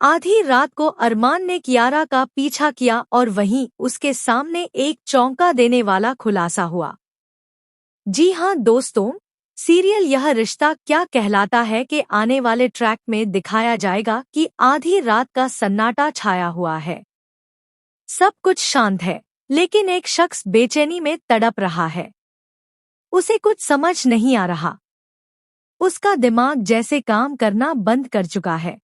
आधी रात को अरमान ने कियारा का पीछा किया और वहीं उसके सामने एक चौंका देने वाला खुलासा हुआ। जी हाँ दोस्तों, सीरियल यह रिश्ता क्या कहलाता है कि आने वाले ट्रैक में दिखाया जाएगा कि आधी रात का सन्नाटा छाया हुआ है। सब कुछ शांत है, लेकिन एक शख्स बेचैनी में तड़प रहा है। उसे कुछ समझ नहीं आ रहा। उसका दिमाग जैसे काम करना बंद कर चुका है।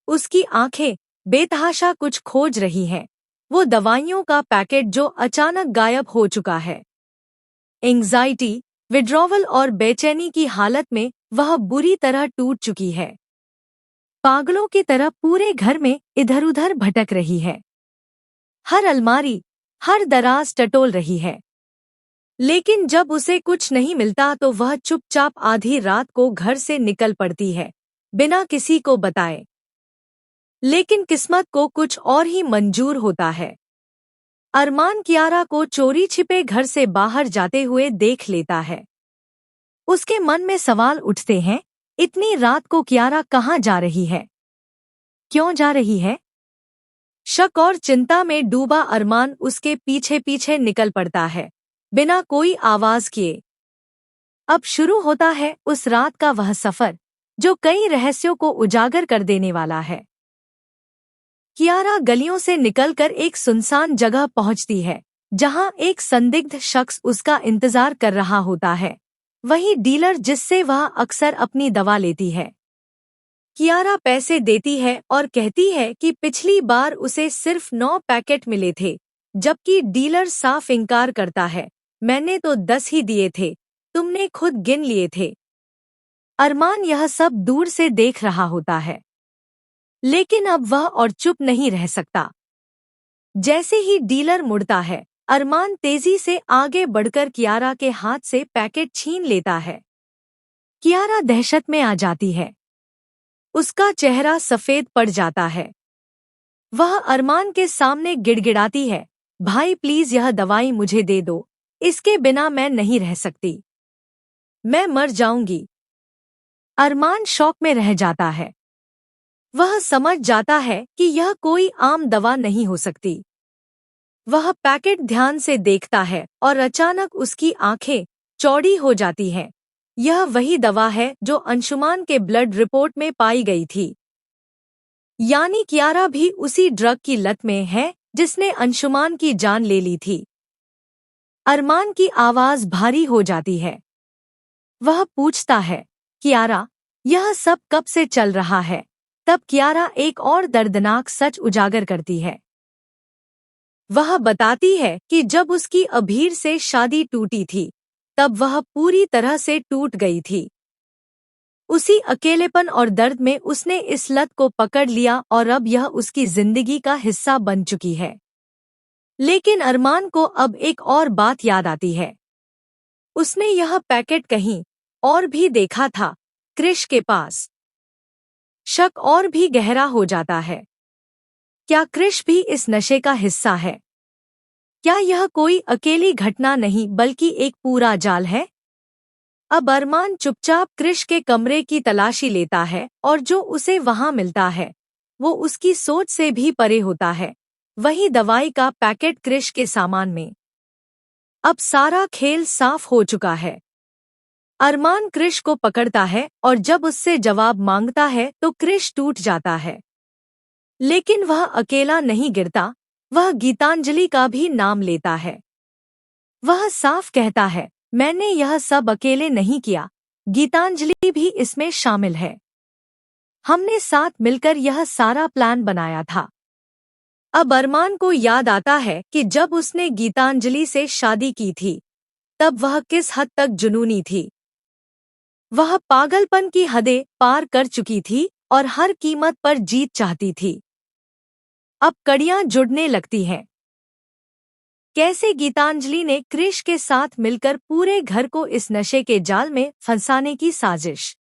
उसकी आंखें बेतहाशा कुछ खोज रही हैं। वो दवाइयों का पैकेट जो अचानक गायब हो चुका है। एंग्जाइटी, विड्रॉवल और बेचैनी की हालत में वह बुरी तरह टूट चुकी है। पागलों की तरह पूरे घर में इधर-उधर भटक रही है। हर अलमारी, हर दराज टटोल रही है। लेकिन जब उसे कुछ नहीं मिलता तो वह चुपचाप आधी रात को घर से निकल पड़ती है, बिना किसी को बताए। लेकिन किस्मत को कुछ और ही मंजूर होता है। अरमान कियारा को चोरी छिपे घर से बाहर जाते हुए देख लेता है। उसके मन में सवाल उठते हैं, इतनी रात को कियारा कहाँ जा रही है? क्यों जा रही है? शक और चिंता में डूबा अरमान उसके पीछे पीछे निकल पड़ता है, बिना कोई आवाज किए। अब शुरू होता है उस रात का वह सफर, जो कई रहस्यों को उजागर कर देने वाला है। कियारा गलियों से निकलकर एक सुनसान जगह पहुंचती है, जहां एक संदिग्ध शख्स उसका इंतजार कर रहा होता है। वही डीलर जिससे वह अक्सर अपनी दवा लेती है। कियारा पैसे देती है और कहती है कि पिछली बार उसे सिर्फ 9 पैकेट मिले थे, जबकि डीलर साफ इनकार करता है, मैंने तो 10 ही दिए थे, तुमने खुद गिन लिए थे। अरमान यह सब दूर से देख रहा होता है, लेकिन अब वह और चुप नहीं रह सकता। जैसे ही डीलर मुड़ता है, अरमान तेजी से आगे बढ़कर कियारा के हाथ से पैकेट छीन लेता है। कियारा दहशत में आ जाती है। उसका चेहरा सफेद पड़ जाता है। वह अरमान के सामने गिड़गिड़ाती है, भाई प्लीज यह दवाई मुझे दे दो, इसके बिना मैं नहीं रह सकती, मैं मर जाऊंगी। अरमान शौक में रह जाता है। वह समझ जाता है कि यह कोई आम दवा नहीं हो सकती। वह पैकेट ध्यान से देखता है और अचानक उसकी आंखें चौड़ी हो जाती हैं। यह वही दवा है जो अंशुमान के ब्लड रिपोर्ट में पाई गई थी। यानी कियारा भी उसी ड्रग की लत में है जिसने अंशुमान की जान ले ली थी। अरमान की आवाज भारी हो जाती है। वह पूछता है, कियारा, यह सब कब से चल रहा है? तब कियारा एक और दर्दनाक सच उजागर करती है। वह बताती है कि जब उसकी अभीर से शादी टूटी थी, तब वह पूरी तरह से टूट गई थी। उसी अकेलेपन और दर्द में उसने इस लत को पकड़ लिया और अब यह उसकी जिंदगी का हिस्सा बन चुकी है। लेकिन अरमान को अब एक और बात याद आती है। उसने यह पैकेट कहीं और भी देखा था, क्रिश के पास। शक और भी गहरा हो जाता है। क्या क्रिश भी इस नशे का हिस्सा है? क्या यह कोई अकेली घटना नहीं बल्कि एक पूरा जाल है? अब अरमान चुपचाप क्रिश के कमरे की तलाशी लेता है और जो उसे वहां मिलता है, वो उसकी सोच से भी परे होता है। वही दवाई का पैकेट क्रिश के सामान में। अब सारा खेल साफ हो चुका है। अरमान क्रिश को पकड़ता है और जब उससे जवाब मांगता है तो क्रिश टूट जाता है। लेकिन वह अकेला नहीं गिरता, वह गीतांजलि का भी नाम लेता है। वह साफ कहता है, मैंने यह सब अकेले नहीं किया, गीतांजलि भी इसमें शामिल है। हमने साथ मिलकर यह सारा प्लान बनाया था। अब अरमान को याद आता है कि जब उसने गीतांजलि से शादी की थी, तब वह किस हद तक जुनूनी थी। वह पागलपन की हदें पार कर चुकी थी और हर कीमत पर जीत चाहती थी। अब कड़ियां जुड़ने लगती हैं। कैसे गीतांजलि ने क्रिश के साथ मिलकर पूरे घर को इस नशे के जाल में फंसाने की साजिश